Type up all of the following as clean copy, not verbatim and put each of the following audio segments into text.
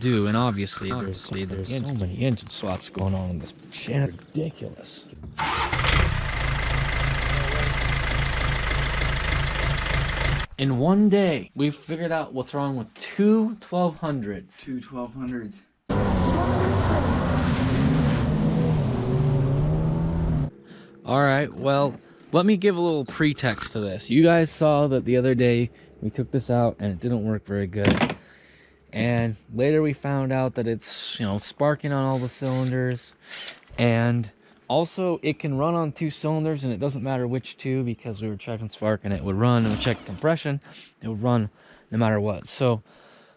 do, and obviously there's so many engine swaps going on in this channel. Ridiculous. In one day, we figured out what's wrong with two 1200s. Two 1200s. All right, well, let me give a little pretext to this. You guys saw that the other day we took this out and it didn't work very good. And later we found out that it's, you know, sparking on all the cylinders. And also it can run on 2 cylinders, and it doesn't matter which two, because we were checking spark and it would run, and we checked compression, it would run no matter what. So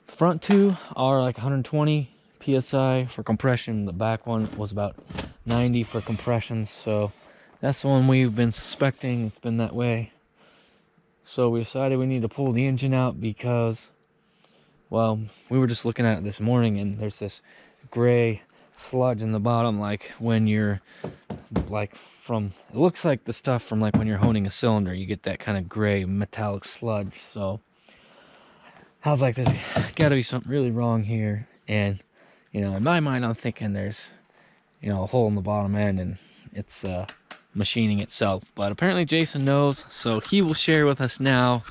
the front 2 are like 120 psi for compression. The back one was about 90 for compression. So that's the one we've been suspecting. It's been that way. So we decided we need to pull the engine out because, well, we were just looking at it this morning, and there's this gray sludge in the bottom, like when you're like from, it looks like the stuff from like when you're honing a cylinder, you get that kind of gray metallic sludge. So I was like, there's got to be something really wrong here. And, you know, in my mind, I'm thinking there's, you know, a hole in the bottom end and it's machining itself. But apparently Jason knows, so he will share with us now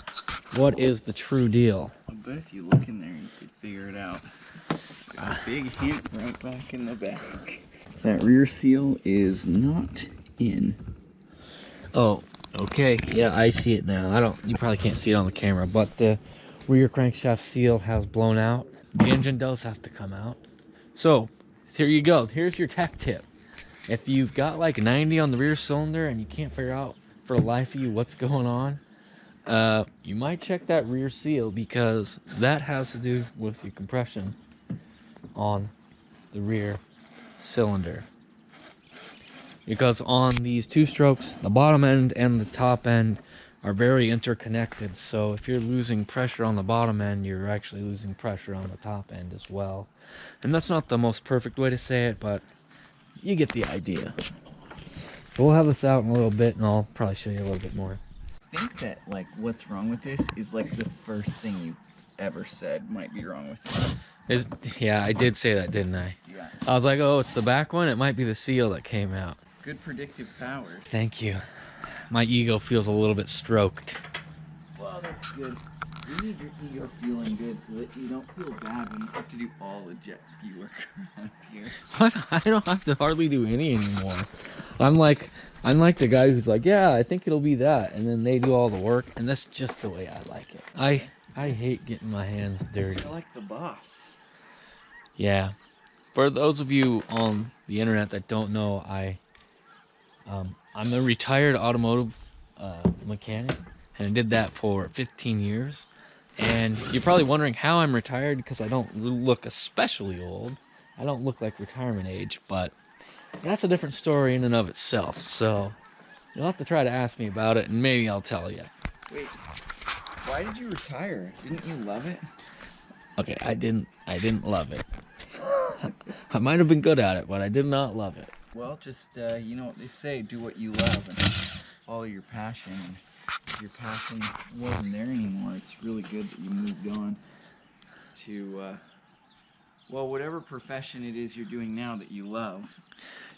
what is the true deal. I bet if you look in there, you could figure it out. There's a big hint right back in the back. That rear seal is not in. Oh, okay. Yeah, I see it now. You probably can't see it on the camera, but the rear crankshaft seal has blown out. The engine does have to come out. So here you go. Here's your tech tip. If you've got like 90 on the rear cylinder and you can't figure out for the life of you what's going on, you might check that rear seal, because that has to do with your compression on the rear cylinder. Because on these 2 strokes, the bottom end and the top end are very interconnected. So if you're losing pressure on the bottom end, you're actually losing pressure on the top end as well. And that's not the most perfect way to say it, but you get the idea. We'll have this out in a little bit, and I'll probably show you a little bit more. I think that, like, what's wrong with this is like the first thing you ever said might be wrong with it. Yeah, I did say that, didn't I? Yeah. I was like, oh, it's the back one. It might be the seal that came out. Good predictive powers. Thank you. My ego feels a little bit stroked. Well, that's good. You need your ego feeling good so that you don't feel bad when you have to do all the jet ski work around here. But I don't have to hardly do any anymore. I'm like the guy who's like, yeah, I think it'll be that, and then they do all the work, and that's just the way I like it. I hate getting my hands dirty. You're like the boss. Yeah. For those of you on the internet that don't know, I'm a retired automotive mechanic, and I did that for 15 years. And you're probably wondering how I'm retired, because I don't look especially old. I don't look like retirement age, but that's a different story in and of itself. So you'll have to try to ask me about it, and maybe I'll tell you. Wait, why did you retire? Didn't you love it? Okay, I didn't love it. I might have been good at it, but I did not love it. Well, just, you know what they say, do what you love and follow your passion. And if your passion wasn't there anymore, it's really good that you moved on to, well, whatever profession it is you're doing now that you love.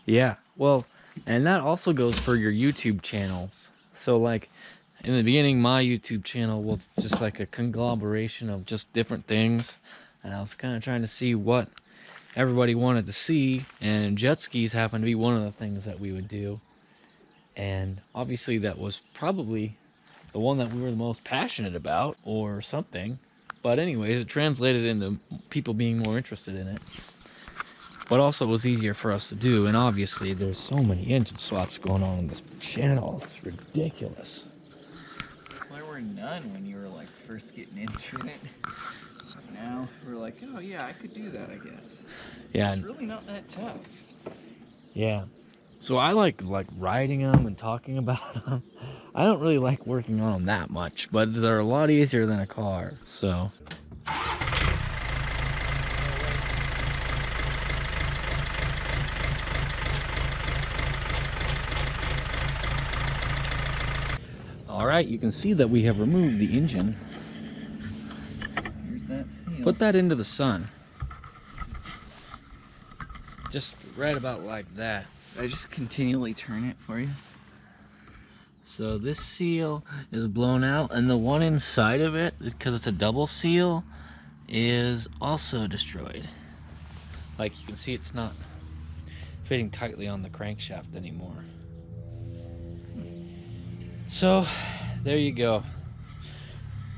Yeah, well, and that also goes for your YouTube channels. So, like, in the beginning, my YouTube channel was just like a conglomeration of just different things. And I was kind of trying to see what everybody wanted to see, and jet skis happened to be one of the things that we would do. And obviously that was probably the one that we were the most passionate about, or something. But anyways, it translated into people being more interested in it. But also it was easier for us to do, and obviously there's so many engine swaps going on in this channel. It's ridiculous. There were none when you were like first getting into it. Now we're like, oh yeah, I could do that, I guess. Yeah. It's really not that tough. Yeah. So I like riding them and talking about them. I don't really like working on them that much, but they're a lot easier than a car, so. All right, you can see that we have removed the engine. Here's that seal. Put that into the sun. just right about like that. I just continually turn it for you. So this seal is blown out, and the one inside of it, because it's a double seal, is also destroyed. Like you can see, it's not fitting tightly on the crankshaft anymore. So there you go.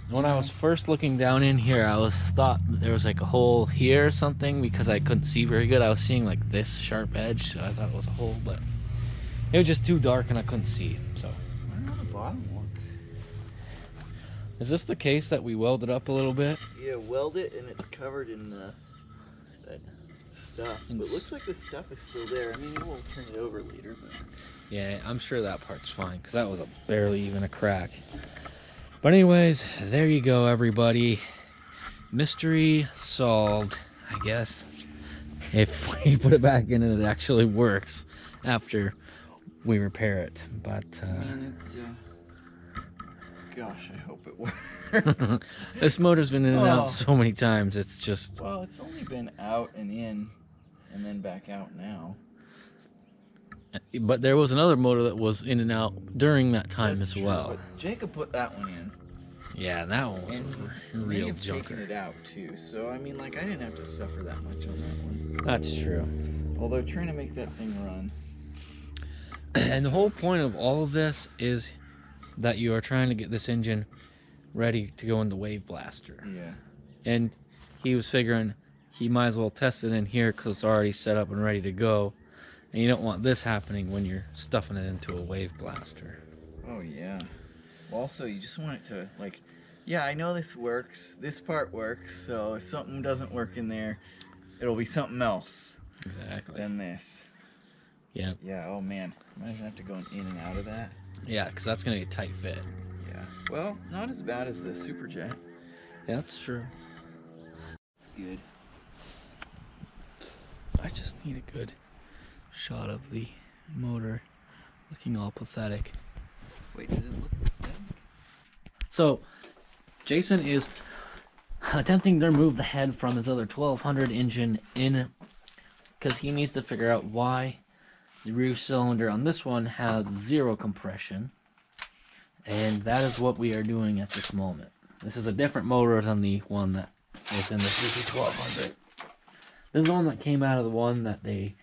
When I was first looking down in here, I thought there was like a hole here or something, because I couldn't see very good. I was seeing like this sharp edge, so I thought it was a hole, but it was just too dark and I couldn't see. So I don't know how the bottom works. is this the case that we welded up a little bit? Yeah, weld it and it's covered in that stuff. But it looks like the stuff is still there. I mean, we'll turn it over later, but Yeah, I'm sure that part's fine, because that was barely even a crack. But anyways, there you go, everybody. Mystery solved, I guess. If we put it back in and it actually works after we repair it. But I mean, gosh, I hope it works. this motor's been in and out so many times, it's just... Well, it's only been out and in and then back out now. But there was another motor that was in and out during that time That's as true, well. but Jacob put that one in. Yeah, that one was And a he may real have junker. taken it out too. So I mean, like, I didn't have to suffer that much on that one. That's true. Although trying to make that thing run. And the whole point of all of this is that you are trying to get this engine ready to go in the Wave Blaster. Yeah. And he was figuring he might as well test it in here because it's already set up and ready to go. And you don't want this happening when you're stuffing it into a Wave Blaster. Oh yeah. Well, also, you just want it to, like, yeah, I know this works. This part works. So if something doesn't work in there, it'll be something else Exactly. than this. Yeah. Yeah. Oh man, imagine have to go in and out of that. Yeah, because that's going to be a tight fit. Yeah. Well, not as bad as the Superjet. Yeah, that's true. It's good. I just need a good shot of the motor looking all pathetic. Wait, does it look pathetic? So, Jason is attempting to remove the head from his other 1200 engine in because he needs to figure out why the rear cylinder on this one has 0 compression, and that is what we are doing at this moment. This is a different motor than the one that was in the gp1200. This is the one that came out of the one that it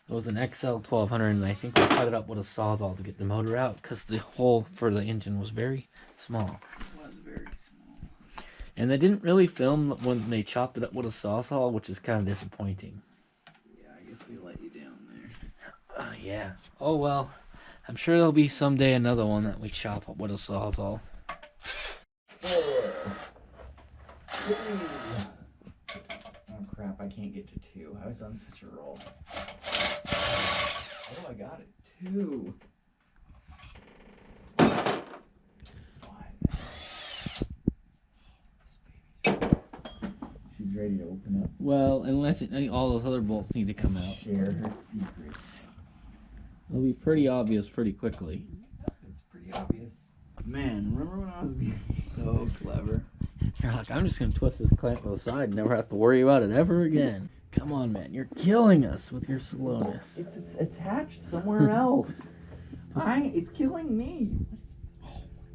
was an XL 1200, and I think they cut it up with a sawzall to get the motor out because the hole for the engine was very small. It was very small. And they didn't really film when they chopped it up with a sawzall, which is kind of disappointing. Yeah, I guess we let you down there. Yeah. Oh well. I'm sure there'll be someday another one that we chop up with a sawzall. Oh crap, I can't get to 2. I was on such a roll. Oh, I got it. 2. 5. This baby's she's ready to open up. Well, unless all those other bolts need to come out. Share her secrets. It'll be pretty obvious pretty quickly. It's pretty obvious. Man, remember when I was being so clever? You're like, I'm just going to twist this clamp to the side and never have to worry about it ever again. Come on, man. You're killing us with your slowness. It's attached somewhere else. It's killing me.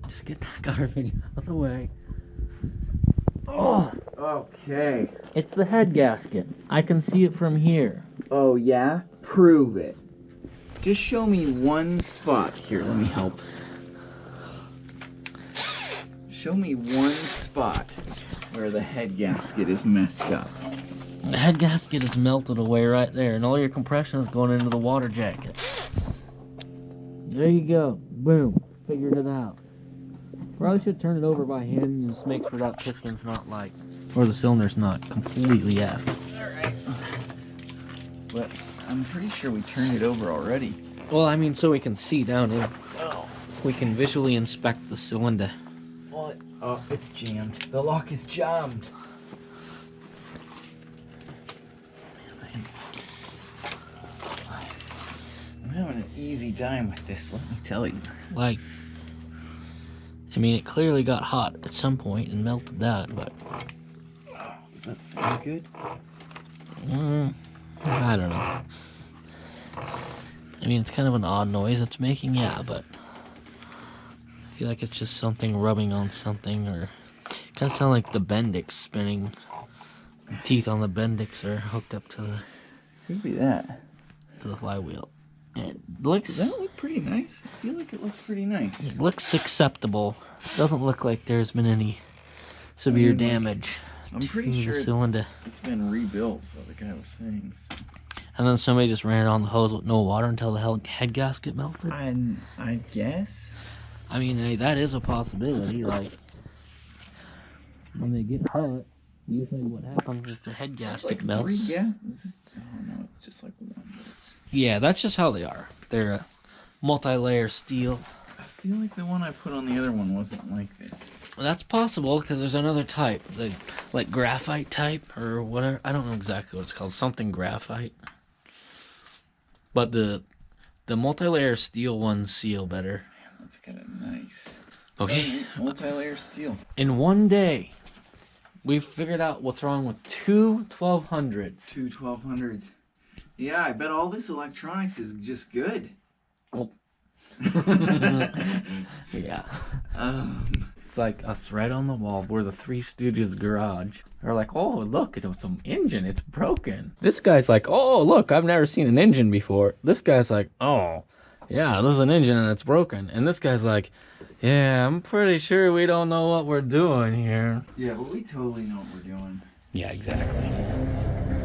Just get that garbage out of the way. Oh, Okay. it's the head gasket. I can see it from here. Oh, yeah? Prove it. Just show me one spot. Here, let me help. Show me one spot where the head gasket is messed up. The head gasket is melted away right there, and all your compression is going into the water jacket. There you go. Boom. Figured it out. Probably should turn it over by hand and just make sure that piston's not like, or the cylinder's not completely effed. Alright. But I'm pretty sure we turned it over already. Well, I mean, so we can see down in. Oh. We can visually inspect the cylinder. Well, oh, it's jammed. The lock is jammed. I'm having an easy time with this, let me tell you. Like, I mean, it clearly got hot at some point and melted that, but Does that sound good? I don't know. I mean, it's kind of an odd noise it's making, yeah, but I feel like it's just something rubbing on something, or kind of sound like the Bendix spinning. The teeth on the Bendix are hooked up to Could be that. the flywheel. It looks. Does that look pretty nice? I feel like it looks pretty nice. It looks acceptable. Doesn't look like there's been any severe damage. I'm pretty sure the cylinder. it's been rebuilt, so the guy was saying. So. And then somebody just ran it on the hose with no water until the head gasket melted. I guess. I mean, that is a possibility. Like, when they get hot, usually what happens is the head gasket Like melts. 3 gas. Oh no, it's just like 1. Yeah, that's just how they are. They're a multi-layer steel. I feel like the one I put on the other one wasn't like this. Well, that's possible because there's another type, like graphite type or whatever. I don't know exactly what it's called. Something graphite. But the multi-layer steel ones seal better. Man, that's kind of nice. Okay. Multi-layer steel. In one day, we figured out what's wrong with two 1200s. 2 1200s. Yeah, I bet all this electronics is just good. Oh. Yeah. Um, It's like us right on the wall. We're the Three Stooges garage. They're like, oh, look, it's some engine. It's broken. This guy's like, oh, look, I've never seen an engine before. This guy's like, oh, yeah, this is an engine and it's broken. And this guy's like, yeah, I'm pretty sure we don't know what we're doing here. yeah, but we totally know what we're doing. Yeah, exactly.